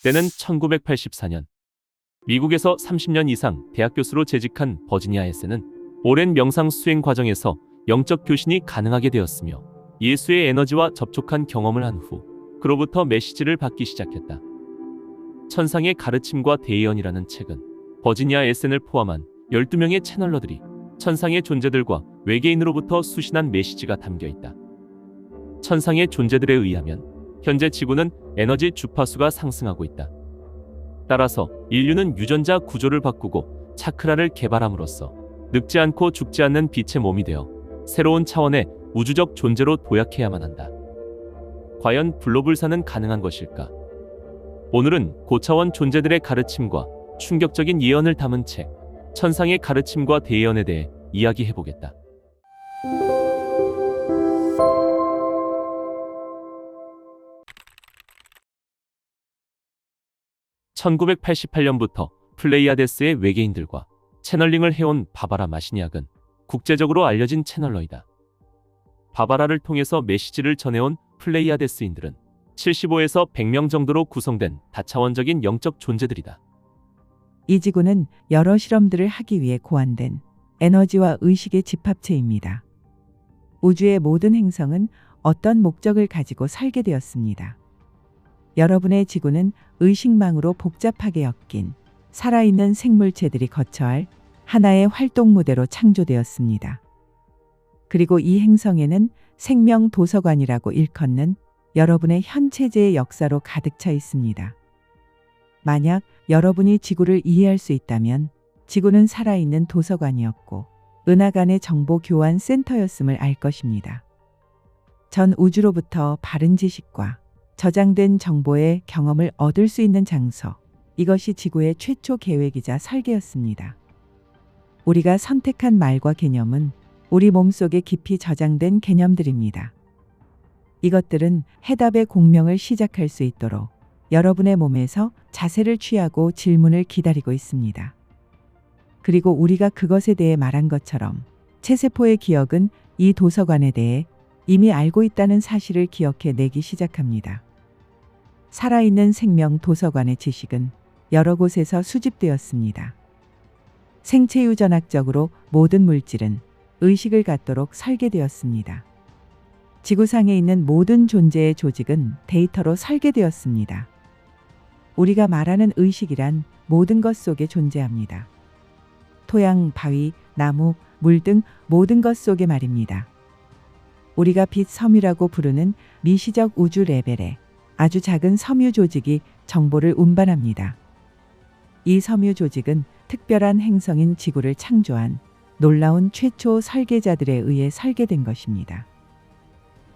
때는 1984년. 미국에서 30년 이상 대학 교수로 재직한 버지니아 에센은 오랜 명상 수행 과정에서 영적 교신이 가능하게 되었으며 예수의 에너지와 접촉한 경험을 한 후 그로부터 메시지를 받기 시작했다. 천상의 가르침과 대예언이라는 책은 버지니아 에센을 포함한 12명의 채널러들이 천상의 존재들과 외계인으로부터 수신한 메시지가 담겨 있다. 천상의 존재들에 의하면 현재 지구는 에너지 주파수가 상승하고 있다. 따라서 인류는 유전자 구조를 바꾸고 차크라를 개발함으로써 늙지 않고 죽지 않는 빛의 몸이 되어 새로운 차원의 우주적 존재로 도약해야만 한다. 과연 불로불사는 가능한 것일까? 오늘은 고차원 존재들의 가르침과 충격적인 예언을 담은 책, 천상의 가르침과 대예언에 대해 이야기해보겠다. 1988년부터 플레이아데스의 외계인들과 채널링을 해온 바바라 마시니악은 국제적으로 알려진 채널러이다. 바바라를 통해서 메시지를 전해온 플레이아데스인들은 75에서 100명 정도로 구성된 다차원적인 영적 존재들이다. 이 지구는 여러 실험들을 하기 위해 고안된 에너지와 의식의 집합체입니다. 우주의 모든 행성은 어떤 목적을 가지고 살게 되었습니다. 여러분의 지구는 의식망으로 복잡하게 엮인 살아있는 생물체들이 거처할 하나의 활동 무대로 창조되었습니다. 그리고 이 행성에는 생명 도서관이라고 일컫는 여러분의 현체제의 역사로 가득 차 있습니다. 만약 여러분이 지구를 이해할 수 있다면 지구는 살아있는 도서관이었고 은하 간의 정보 교환 센터였음을 알 것입니다. 전 우주로부터 바른 지식과 저장된 정보의 경험을 얻을 수 있는 장소, 이것이 지구의 최초 계획이자 설계였습니다. 우리가 선택한 말과 개념은 우리 몸속에 깊이 저장된 개념들입니다. 이것들은 해답의 공명을 시작할 수 있도록 여러분의 몸에서 자세를 취하고 질문을 기다리고 있습니다. 그리고 우리가 그것에 대해 말한 것처럼 체세포의 기억은 이 도서관에 대해 이미 알고 있다는 사실을 기억해 내기 시작합니다. 살아있는 생명 도서관의 지식은 여러 곳에서 수집되었습니다. 생체 유전학적으로 모든 물질은 의식을 갖도록 설계되었습니다. 지구상에 있는 모든 존재의 조직은 데이터로 설계되었습니다. 우리가 말하는 의식이란 모든 것 속에 존재합니다. 토양, 바위, 나무, 물 등 모든 것 속에 말입니다. 우리가 빛 섬유라고 부르는 미시적 우주 레벨의 아주 작은 섬유 조직이 정보를 운반합니다. 이 섬유 조직은 특별한 행성인 지구를 창조한 놀라운 최초 설계자들에 의해 설계된 것입니다.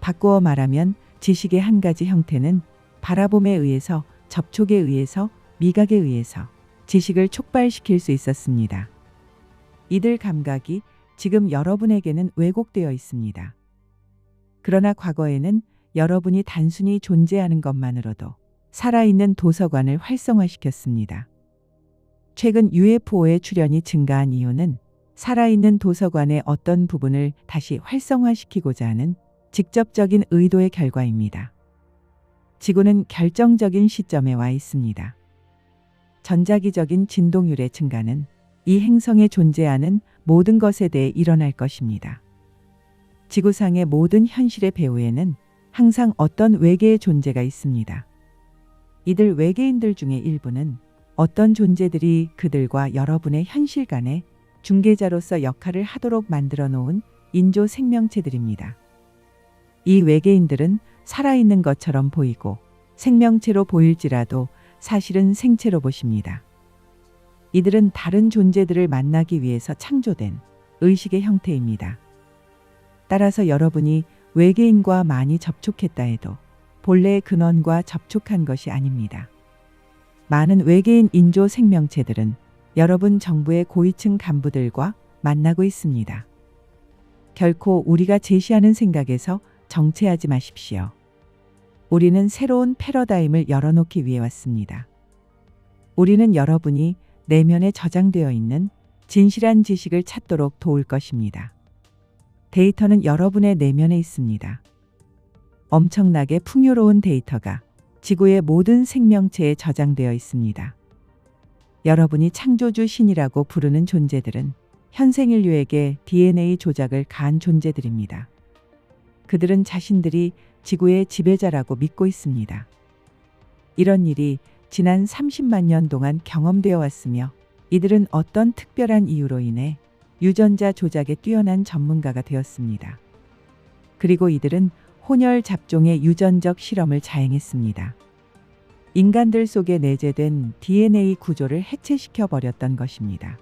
바꾸어 말하면 지식의 한 가지 형태는 바라봄에 의해서, 접촉에 의해서, 미각에 의해서 지식을 촉발시킬 수 있었습니다. 이들 감각이 지금 여러분에게는 왜곡되어 있습니다. 그러나 과거에는 여러분이 단순히 존재하는 것만으로도 살아있는 도서관을 활성화시켰습니다. 최근 UFO의 출현이 증가한 이유는 살아있는 도서관의 어떤 부분을 다시 활성화시키고자 하는 직접적인 의도의 결과입니다. 지구는 결정적인 시점에 와 있습니다. 전자기적인 진동율의 증가는 이 행성에 존재하는 모든 것에 대해 일어날 것입니다. 지구상의 모든 현실의 배후에는 항상 어떤 외계의 존재가 있습니다. 이들 외계인들 중에 일부는 어떤 존재들이 그들과 여러분의 현실 간의 중개자로서 역할을 하도록 만들어 놓은 인조 생명체들입니다. 이 외계인들은 살아있는 것처럼 보이고 생명체로 보일지라도 사실은 생체 로봇입니다. 이들은 다른 존재들을 만나기 위해서 창조된 의식의 형태입니다. 따라서 여러분이 외계인과 많이 접촉했다 해도 본래의 근원과 접촉한 것이 아닙니다. 많은 외계인 인조 생명체들은 여러분 정부의 고위층 간부들과 만나고 있습니다. 결코 우리가 제시하는 생각에서 정체하지 마십시오. 우리는 새로운 패러다임을 열어놓기 위해 왔습니다. 우리는 여러분이 내면에 저장되어 있는 진실한 지식을 찾도록 도울 것입니다. 데이터는 여러분의 내면에 있습니다. 엄청나게 풍요로운 데이터가 지구의 모든 생명체에 저장되어 있습니다. 여러분이 창조주 신이라고 부르는 존재들은 현생 인류에게 DNA 조작을 가한 존재들입니다. 그들은 자신들이 지구의 지배자라고 믿고 있습니다. 이런 일이 지난 30만 년 동안 경험되어 왔으며 이들은 어떤 특별한 이유로 인해 유전자 조작에 뛰어난 전문가가 되었습니다. 그리고 이들은 혼혈 잡종의 유전적 실험을 자행했습니다. 인간들 속에 내재된 DNA 구조를 해체시켜 버렸던 것입니다.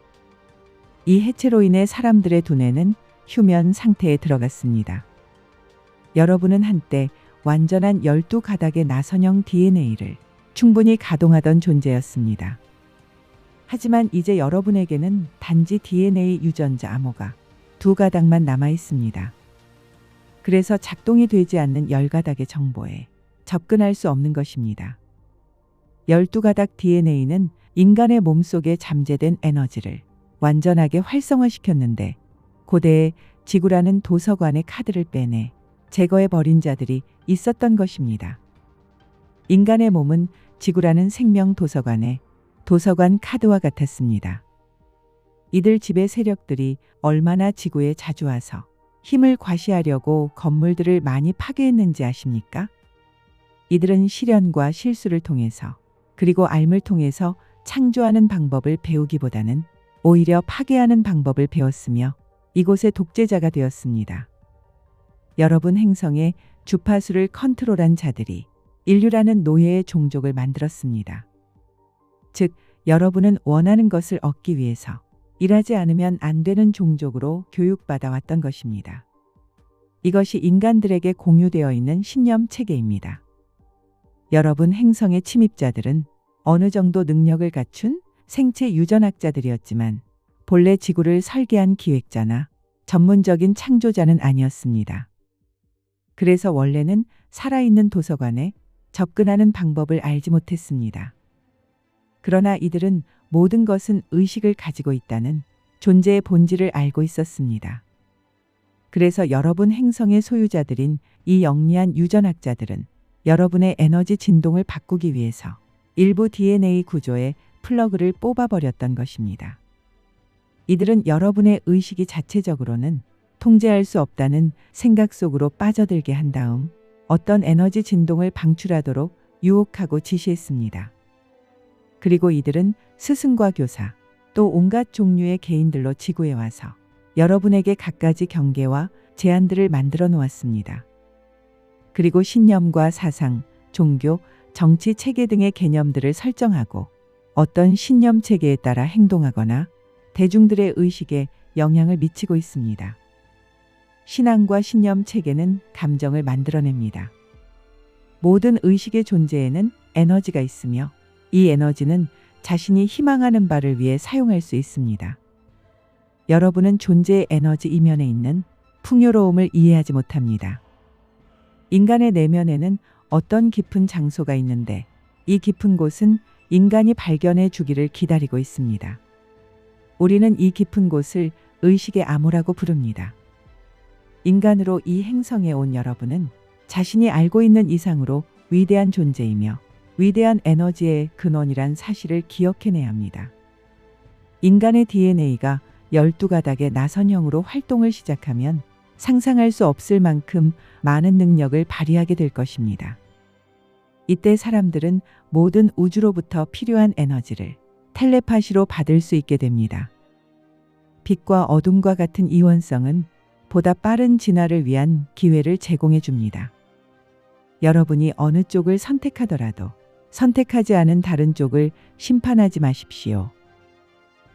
이 해체로 인해 사람들의 두뇌는 휴면 상태에 들어갔습니다. 여러분은 한때 완전한 12가닥의 나선형 DNA를 충분히 가동하던 존재였습니다. 하지만 이제 여러분에게는 단지 DNA 유전자 암호가 2가닥만 남아 있습니다. 그래서 작동이 되지 않는 10가닥의 정보에 접근할 수 없는 것입니다. 12가닥 DNA는 인간의 몸속에 잠재된 에너지를 완전하게 활성화시켰는데 고대의 지구라는 도서관의 카드를 빼내 제거해 버린 자들이 있었던 것입니다. 인간의 몸은 지구라는 생명 도서관의 도서관 카드와 같았습니다. 이들 지배 세력들이 얼마나 지구에 자주 와서 힘을 과시하려고 건물들을 많이 파괴했는지 아십니까? 이들은 시련과 실수를 통해서 그리고 앓음을 통해서 창조하는 방법을 배우기보다는 오히려 파괴하는 방법을 배웠으며 이곳의 독재자가 되었습니다. 여러분 행성의 주파수를 컨트롤한 자들이 인류라는 노예의 종족을 만들었습니다. 즉, 여러분은 원하는 것을 얻기 위해서 일하지 않으면 안 되는 종족으로 교육받아 왔던 것입니다. 이것이 인간들에게 공유되어 있는 신념 체계입니다. 여러분 행성의 침입자들은 어느 정도 능력을 갖춘 생체 유전학자들이었지만 본래 지구를 설계한 기획자나 전문적인 창조자는 아니었습니다. 그래서 원래는 살아있는 도서관에 접근하는 방법을 알지 못했습니다. 그러나 이들은 모든 것은 의식을 가지고 있다는 존재의 본질을 알고 있었습니다. 그래서 여러분 행성의 소유자들인 이 영리한 유전학자들은 여러분의 에너지 진동을 바꾸기 위해서 일부 DNA 구조에 플러그를 뽑아버렸던 것입니다. 이들은 여러분의 의식이 자체적으로는 통제할 수 없다는 생각 속으로 빠져들게 한 다음 어떤 에너지 진동을 방출하도록 유혹하고 지시했습니다. 그리고 이들은 스승과 교사, 또 온갖 종류의 개인들로 지구에 와서 여러분에게 갖가지 경계와 제한들을 만들어 놓았습니다. 그리고 신념과 사상, 종교, 정치 체계 등의 개념들을 설정하고 어떤 신념 체계에 따라 행동하거나 대중들의 의식에 영향을 미치고 있습니다. 신앙과 신념 체계는 감정을 만들어냅니다. 모든 의식의 존재에는 에너지가 있으며 이 에너지는 자신이 희망하는 바를 위해 사용할 수 있습니다. 여러분은 존재의 에너지 이면에 있는 풍요로움을 이해하지 못합니다. 인간의 내면에는 어떤 깊은 장소가 있는데 이 깊은 곳은 인간이 발견해 주기를 기다리고 있습니다. 우리는 이 깊은 곳을 의식의 암호라고 부릅니다. 인간으로 이 행성에 온 여러분은 자신이 알고 있는 이상으로 위대한 존재이며 위대한 에너지의 근원이란 사실을 기억해내야 합니다. 인간의 DNA가 12가닥의 나선형으로 활동을 시작하면 상상할 수 없을 만큼 많은 능력을 발휘하게 될 것입니다. 이때 사람들은 모든 우주로부터 필요한 에너지를 텔레파시로 받을 수 있게 됩니다. 빛과 어둠과 같은 이원성은 보다 빠른 진화를 위한 기회를 제공해 줍니다. 여러분이 어느 쪽을 선택하더라도 선택하지 않은 다른 쪽을 심판하지 마십시오.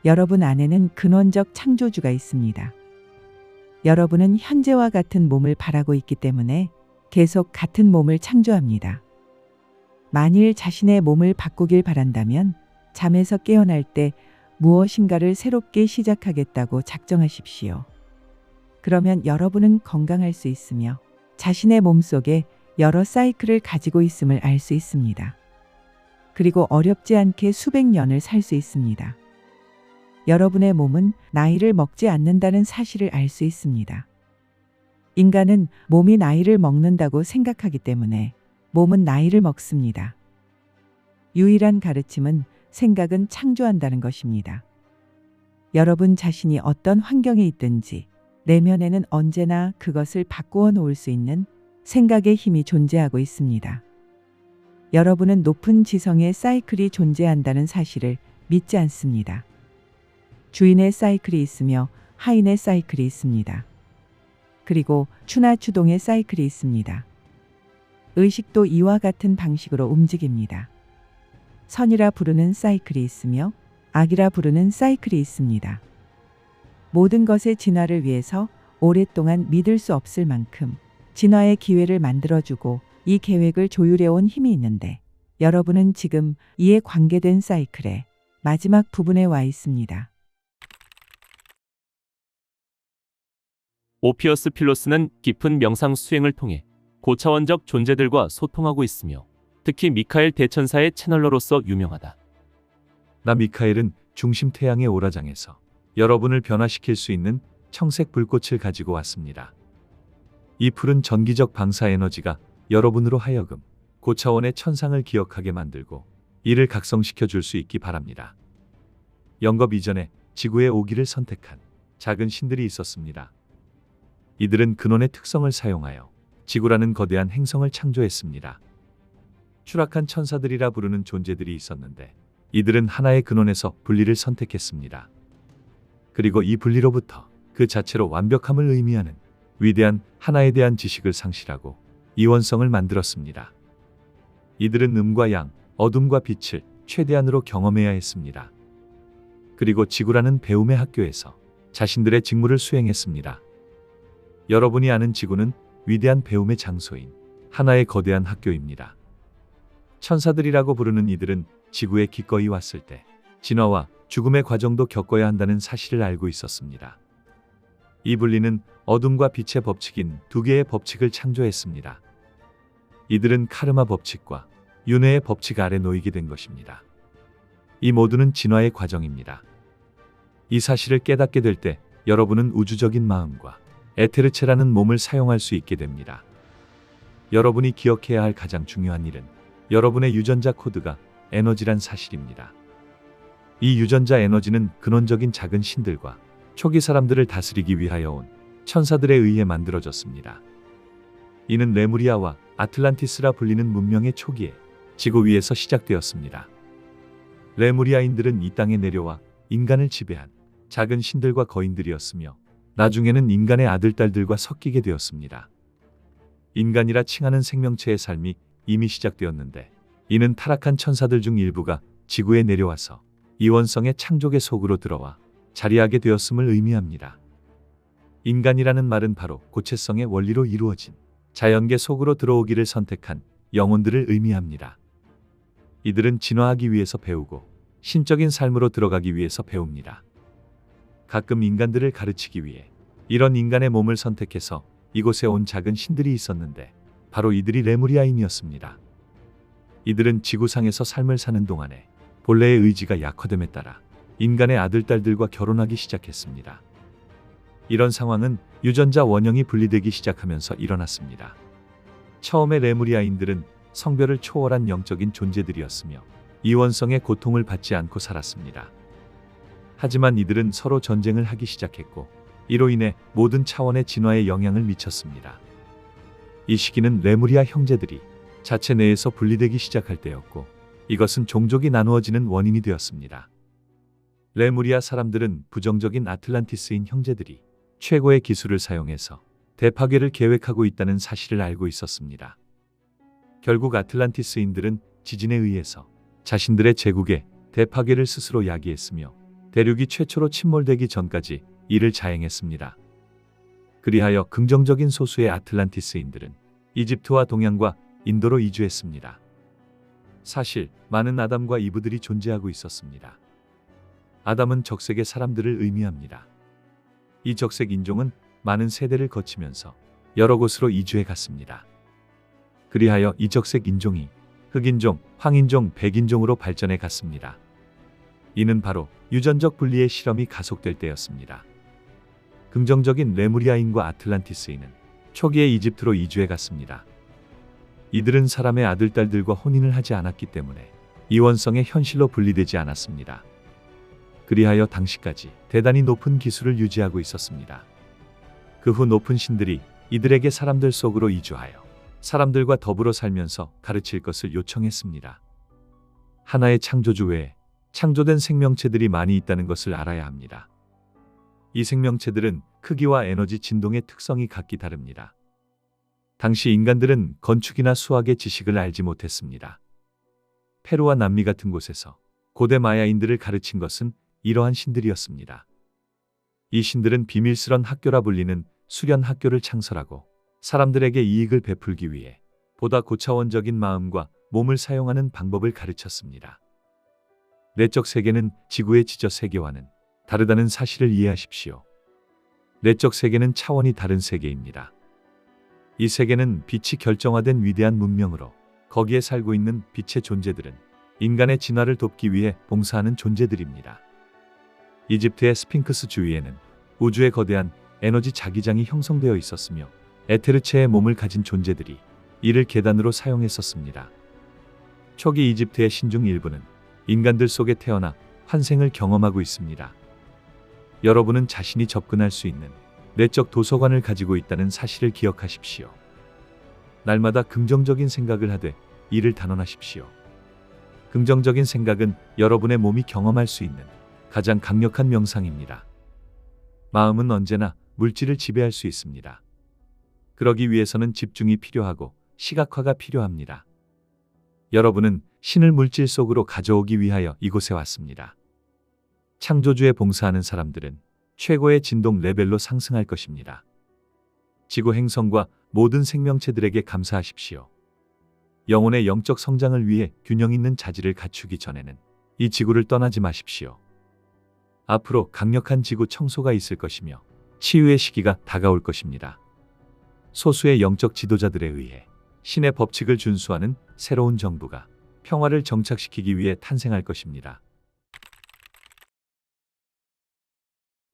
여러분 안에는 근원적 창조주가 있습니다. 여러분은 현재와 같은 몸을 바라고 있기 때문에 계속 같은 몸을 창조합니다. 만일 자신의 몸을 바꾸길 바란다면 잠에서 깨어날 때 무엇인가를 새롭게 시작하겠다고 작정하십시오. 그러면 여러분은 건강할 수 있으며 자신의 몸속에 여러 사이클을 가지고 있음을 알 수 있습니다. 그리고 어렵지 않게 수백 년을 살 수 있습니다. 여러분의 몸은 나이를 먹지 않는다는 사실을 알 수 있습니다. 인간은 몸이 나이를 먹는다고 생각하기 때문에 몸은 나이를 먹습니다. 유일한 가르침은 생각은 창조한다는 것입니다. 여러분 자신이 어떤 환경에 있든지 내면에는 언제나 그것을 바꾸어 놓을 수 있는 생각의 힘이 존재하고 있습니다. 여러분은 높은 지성의 사이클이 존재한다는 사실을 믿지 않습니다. 주인의 사이클이 있으며 하인의 사이클이 있습니다. 그리고 추나 추동의 사이클이 있습니다. 의식도 이와 같은 방식으로 움직입니다. 선이라 부르는 사이클이 있으며 악이라 부르는 사이클이 있습니다. 모든 것의 진화를 위해서 오랫동안 믿을 수 없을 만큼 진화의 기회를 만들어주고 이 계획을 조율해온 힘이 있는데 여러분은 지금 이에 관계된 사이클의 마지막 부분에 와 있습니다. 오피어스 필로스는 깊은 명상 수행을 통해 고차원적 존재들과 소통하고 있으며 특히 미카엘 대천사의 채널러로서 유명하다. 나 미카엘은 중심 태양의 오라장에서 여러분을 변화시킬 수 있는 청색 불꽃을 가지고 왔습니다. 이 푸른 전기적 방사 에너지가 여러분으로 하여금 고차원의 천상을 기억하게 만들고 이를 각성시켜 줄 수 있기 바랍니다. 영겁 이전에 지구에 오기를 선택한 작은 신들이 있었습니다. 이들은 근원의 특성을 사용하여 지구라는 거대한 행성을 창조했습니다. 추락한 천사들이라 부르는 존재들이 있었는데 이들은 하나의 근원에서 분리를 선택했습니다. 그리고 이 분리로부터 그 자체로 완벽함을 의미하는 위대한 하나에 대한 지식을 상실하고 이원성을 만들었습니다. 이들은 음과 양, 어둠과 빛을 최대한으로 경험해야 했습니다. 그리고 지구라는 배움의 학교에서 자신들의 직무를 수행했습니다. 여러분이 아는 지구는 위대한 배움의 장소인 하나의 거대한 학교입니다. 천사들이라고 부르는 이들은 지구에 기꺼이 왔을 때 진화와 죽음의 과정도 겪어야 한다는 사실을 알고 있었습니다. 이 분리는 어둠과 빛의 법칙인 두 개의 법칙을 창조했습니다. 이들은 카르마 법칙과 윤회의 법칙 아래 놓이게 된 것입니다. 이 모두는 진화의 과정입니다. 이 사실을 깨닫게 될 때 여러분은 우주적인 마음과 에테르체라는 몸을 사용할 수 있게 됩니다. 여러분이 기억해야 할 가장 중요한 일은 여러분의 유전자 코드가 에너지란 사실입니다. 이 유전자 에너지는 근원적인 작은 신들과 초기 사람들을 다스리기 위하여 온 천사들에 의해 만들어졌습니다. 이는 레무리아와 아틀란티스라 불리는 문명의 초기에 지구 위에서 시작되었습니다. 레무리아인들은 이 땅에 내려와 인간을 지배한 작은 신들과 거인들이었으며 나중에는 인간의 아들딸들과 섞이게 되었습니다. 인간이라 칭하는 생명체의 삶이 이미 시작되었는데 이는 타락한 천사들 중 일부가 지구에 내려와서 이원성의 창조계 속으로 들어와 자리하게 되었음을 의미합니다. 인간이라는 말은 바로 고체성의 원리로 이루어진 자연계 속으로 들어오기를 선택한 영혼들을 의미합니다. 이들은 진화하기 위해서 배우고 신적인 삶으로 들어가기 위해서 배웁니다. 가끔 인간들을 가르치기 위해 이런 인간의 몸을 선택해서 이곳에 온 작은 신들이 있었는데 바로 이들이 레무리아인이었습니다. 이들은 지구상에서 삶을 사는 동안에 본래의 의지가 약화됨에 따라 인간의 아들딸들과 결혼하기 시작했습니다. 이런 상황은 유전자 원형이 분리되기 시작하면서 일어났습니다. 처음에 레무리아인들은 성별을 초월한 영적인 존재들이었으며 이원성의 고통을 받지 않고 살았습니다. 하지만 이들은 서로 전쟁을 하기 시작했고 이로 인해 모든 차원의 진화에 영향을 미쳤습니다. 이 시기는 레무리아 형제들이 자체 내에서 분리되기 시작할 때였고 이것은 종족이 나누어지는 원인이 되었습니다. 레무리아 사람들은 부정적인 아틀란티스인 형제들이 최고의 기술을 사용해서 대파괴를 계획하고 있다는 사실을 알고 있었습니다. 결국 아틀란티스인들은 지진에 의해서 자신들의 제국에 대파괴를 스스로 야기했으며 대륙이 최초로 침몰되기 전까지 이를 자행했습니다. 그리하여 긍정적인 소수의 아틀란티스인들은 이집트와 동양과 인도로 이주했습니다. 사실 많은 아담과 이브들이 존재하고 있었습니다. 아담은 적색의 사람들을 의미합니다. 이 적색 인종은 많은 세대를 거치면서 여러 곳으로 이주해 갔습니다. 그리하여 이 적색 인종이 흑인종, 황인종, 백인종으로 발전해 갔습니다. 이는 바로 유전적 분리의 실험이 가속될 때였습니다. 긍정적인 레무리아인과 아틀란티스인은 초기에 이집트로 이주해 갔습니다. 이들은 사람의 아들딸들과 혼인을 하지 않았기 때문에 이원성의 현실로 분리되지 않았습니다. 그리하여 당시까지 대단히 높은 기술을 유지하고 있었습니다. 그 후 높은 신들이 이들에게 사람들 속으로 이주하여 사람들과 더불어 살면서 가르칠 것을 요청했습니다. 하나의 창조주 외에 창조된 생명체들이 많이 있다는 것을 알아야 합니다. 이 생명체들은 크기와 에너지 진동의 특성이 각기 다릅니다. 당시 인간들은 건축이나 수학의 지식을 알지 못했습니다. 페루와 남미 같은 곳에서 고대 마야인들을 가르친 것은 이러한 신들이었습니다. 이 신들은 비밀스런 학교라 불리는 수련 학교를 창설하고 사람들에게 이익을 베풀기 위해 보다 고차원적인 마음과 몸을 사용하는 방법을 가르쳤습니다. 내적 세계는 지구의 지저 세계와는 다르다는 사실을 이해하십시오. 내적 세계는 차원이 다른 세계입니다. 이 세계는 빛이 결정화된 위대한 문명으로 거기에 살고 있는 빛의 존재들은 인간의 진화를 돕기 위해 봉사하는 존재들입니다. 이집트의 스핑크스 주위에는 우주의 거대한 에너지 자기장이 형성되어 있었으며 에테르체의 몸을 가진 존재들이 이를 계단으로 사용했었습니다. 초기 이집트의 신중 일부는 인간들 속에 태어나 환생을 경험하고 있습니다. 여러분은 자신이 접근할 수 있는 내적 도서관을 가지고 있다는 사실을 기억하십시오. 날마다 긍정적인 생각을 하되 이를 단언하십시오. 긍정적인 생각은 여러분의 몸이 경험할 수 있는 가장 강력한 명상입니다. 마음은 언제나 물질을 지배할 수 있습니다. 그러기 위해서는 집중이 필요하고 시각화가 필요합니다. 여러분은 신을 물질 속으로 가져오기 위하여 이곳에 왔습니다. 창조주에 봉사하는 사람들은 최고의 진동 레벨로 상승할 것입니다. 지구 행성과 모든 생명체들에게 감사하십시오. 영혼의 영적 성장을 위해 균형 있는 자질을 갖추기 전에는 이 지구를 떠나지 마십시오. 앞으로 강력한 지구 청소가 있을 것이며 치유의 시기가 다가올 것입니다. 소수의 영적 지도자들에 의해 신의 법칙을 준수하는 새로운 정부가 평화를 정착시키기 위해 탄생할 것입니다.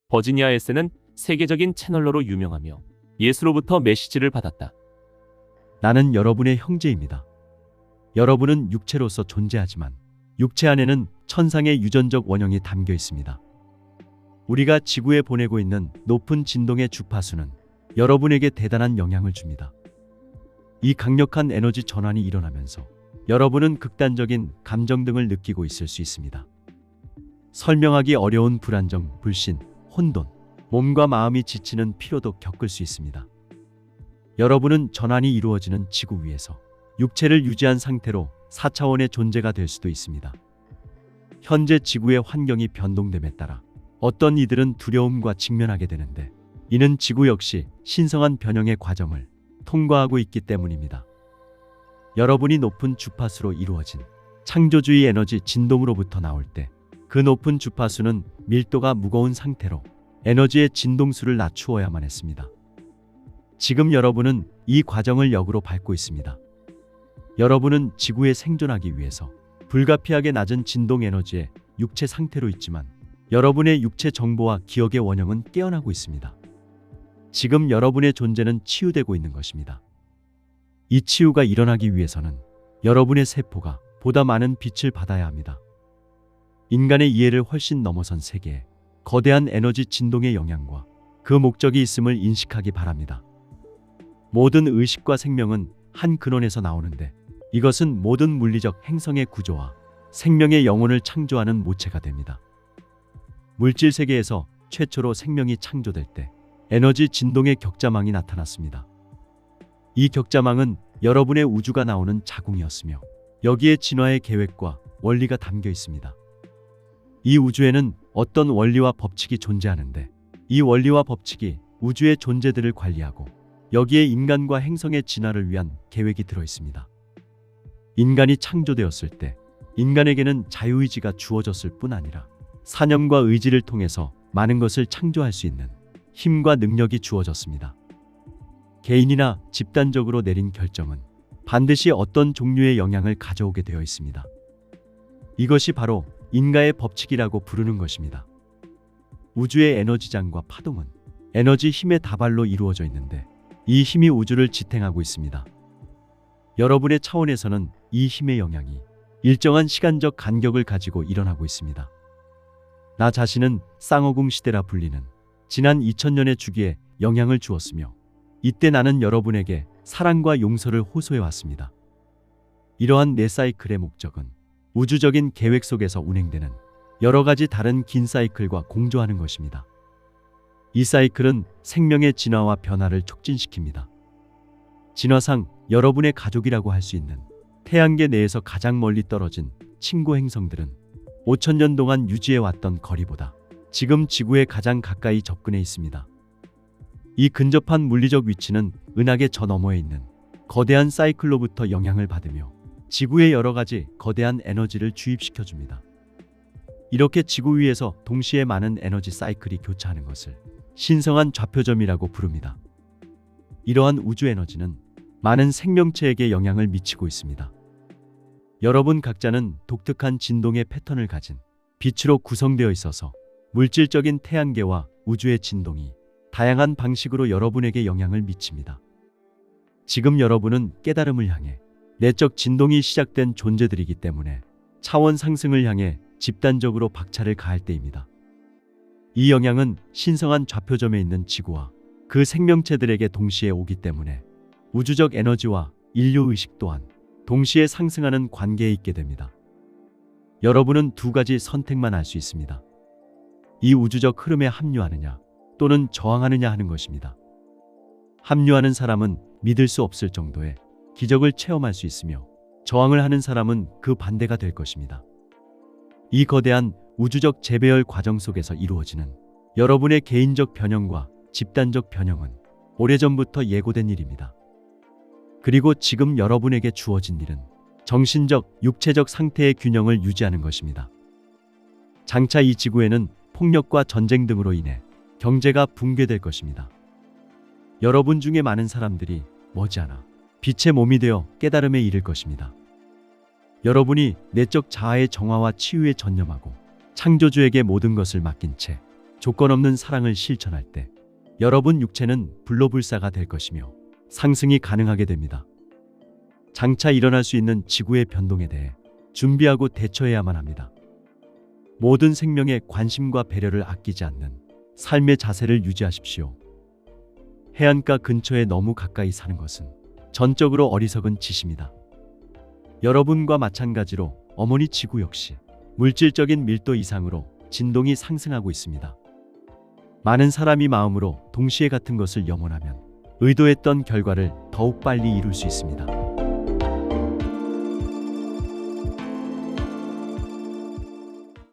버지니아 에세는 세계적인 채널러로 유명하며 예수로부터 메시지를 받았다. 나는 여러분의 형제입니다. 여러분은 육체로서 존재하지만 육체 안에는 천상의 유전적 원형이 담겨 있습니다. 우리가 지구에 보내고 있는 높은 진동의 주파수는 여러분에게 대단한 영향을 줍니다. 이 강력한 에너지 전환이 일어나면서 여러분은 극단적인 감정 등을 느끼고 있을 수 있습니다. 설명하기 어려운 불안정, 불신, 혼돈, 몸과 마음이 지치는 피로도 겪을 수 있습니다. 여러분은 전환이 이루어지는 지구 위에서 육체를 유지한 상태로 4차원의 존재가 될 수도 있습니다. 현재 지구의 환경이 변동됨에 따라 어떤 이들은 두려움과 직면하게 되는데 이는 지구 역시 신성한 변형의 과정을 통과하고 있기 때문입니다. 여러분이 높은 주파수로 이루어진 창조주의 에너지 진동으로부터 나올 때 그 높은 주파수는 밀도가 무거운 상태로 에너지의 진동수를 낮추어야만 했습니다. 지금 여러분은 이 과정을 역으로 밟고 있습니다. 여러분은 지구에 생존하기 위해서 불가피하게 낮은 진동 에너지의 육체 상태로 있지만 여러분의 육체 정보와 기억의 원형은 깨어나고 있습니다. 지금 여러분의 존재는 치유되고 있는 것입니다. 이 치유가 일어나기 위해서는 여러분의 세포가 보다 많은 빛을 받아야 합니다. 인간의 이해를 훨씬 넘어선 세계에 거대한 에너지 진동의 영향과 그 목적이 있음을 인식하기 바랍니다. 모든 의식과 생명은 한 근원에서 나오는데 이것은 모든 물리적 행성의 구조와 생명의 영혼을 창조하는 모체가 됩니다. 물질 세계에서 최초로 생명이 창조될 때 에너지 진동의 격자망이 나타났습니다. 이 격자망은 여러분의 우주가 나오는 자궁이었으며 여기에 진화의 계획과 원리가 담겨 있습니다. 이 우주에는 어떤 원리와 법칙이 존재하는데 이 원리와 법칙이 우주의 존재들을 관리하고 여기에 인간과 행성의 진화를 위한 계획이 들어 있습니다. 인간이 창조되었을 때 인간에게는 자유의지가 주어졌을 뿐 아니라 사념과 의지를 통해서 많은 것을 창조할 수 있는 힘과 능력이 주어졌습니다. 개인이나 집단적으로 내린 결정은 반드시 어떤 종류의 영향을 가져오게 되어 있습니다. 이것이 바로 인가의 법칙이라고 부르는 것입니다. 우주의 에너지장과 파동은 에너지 힘의 다발로 이루어져 있는데 이 힘이 우주를 지탱하고 있습니다. 여러분의 차원에서는 이 힘의 영향이 일정한 시간적 간격을 가지고 일어나고 있습니다. 나 자신은 쌍어궁 시대라 불리는 지난 2000년의 주기에 영향을 주었으며 이때 나는 여러분에게 사랑과 용서를 호소해 왔습니다. 이러한 내 사이클의 목적은 우주적인 계획 속에서 운행되는 여러 가지 다른 긴 사이클과 공조하는 것입니다. 이 사이클은 생명의 진화와 변화를 촉진시킵니다. 진화상 여러분의 가족이라고 할 수 있는 태양계 내에서 가장 멀리 떨어진 친구 행성들은 5000년 동안 유지해왔던 거리보다 지금 지구에 가장 가까이 접근해 있습니다. 이 근접한 물리적 위치는 은하계 저 너머에 있는 거대한 사이클로부터 영향을 받으며 지구에 여러 가지 거대한 에너지를 주입시켜 줍니다. 이렇게 지구 위에서 동시에 많은 에너지 사이클이 교차하는 것을 신성한 좌표점이라고 부릅니다. 이러한 우주 에너지는 많은 생명체에게 영향을 미치고 있습니다. 여러분 각자는 독특한 진동의 패턴을 가진 빛으로 구성되어 있어서 물질적인 태양계와 우주의 진동이 다양한 방식으로 여러분에게 영향을 미칩니다. 지금 여러분은 깨달음을 향해 내적 진동이 시작된 존재들이기 때문에 차원 상승을 향해 집단적으로 박차를 가할 때입니다. 이 영향은 신성한 좌표점에 있는 지구와 그 생명체들에게 동시에 오기 때문에 우주적 에너지와 인류 의식 또한 동시에 상승하는 관계에 있게 됩니다. 여러분은 두 가지 선택만 할 수 있습니다. 이 우주적 흐름에 합류하느냐 또는 저항하느냐 하는 것입니다. 합류하는 사람은 믿을 수 없을 정도의 기적을 체험할 수 있으며 저항을 하는 사람은 그 반대가 될 것입니다. 이 거대한 우주적 재배열 과정 속에서 이루어지는 여러분의 개인적 변형과 집단적 변형은 오래전부터 예고된 일입니다. 그리고 지금 여러분에게 주어진 일은 정신적, 육체적 상태의 균형을 유지하는 것입니다. 장차 이 지구에는 폭력과 전쟁 등으로 인해 경제가 붕괴될 것입니다. 여러분 중에 많은 사람들이 머지않아 빛의 몸이 되어 깨달음에 이를 것입니다. 여러분이 내적 자아의 정화와 치유에 전념하고 창조주에게 모든 것을 맡긴 채 조건 없는 사랑을 실천할 때 여러분 육체는 불로불사가 될 것이며 상승이 가능하게 됩니다. 장차 일어날 수 있는 지구의 변동에 대해 준비하고 대처해야만 합니다. 모든 생명에 관심과 배려를 아끼지 않는 삶의 자세를 유지하십시오. 해안가 근처에 너무 가까이 사는 것은 전적으로 어리석은 짓입니다. 여러분과 마찬가지로 어머니 지구 역시 물질적인 밀도 이상으로 진동이 상승하고 있습니다. 많은 사람이 마음으로 동시에 같은 것을 염원하면 의도했던 결과를 더욱 빨리 이룰 수 있습니다.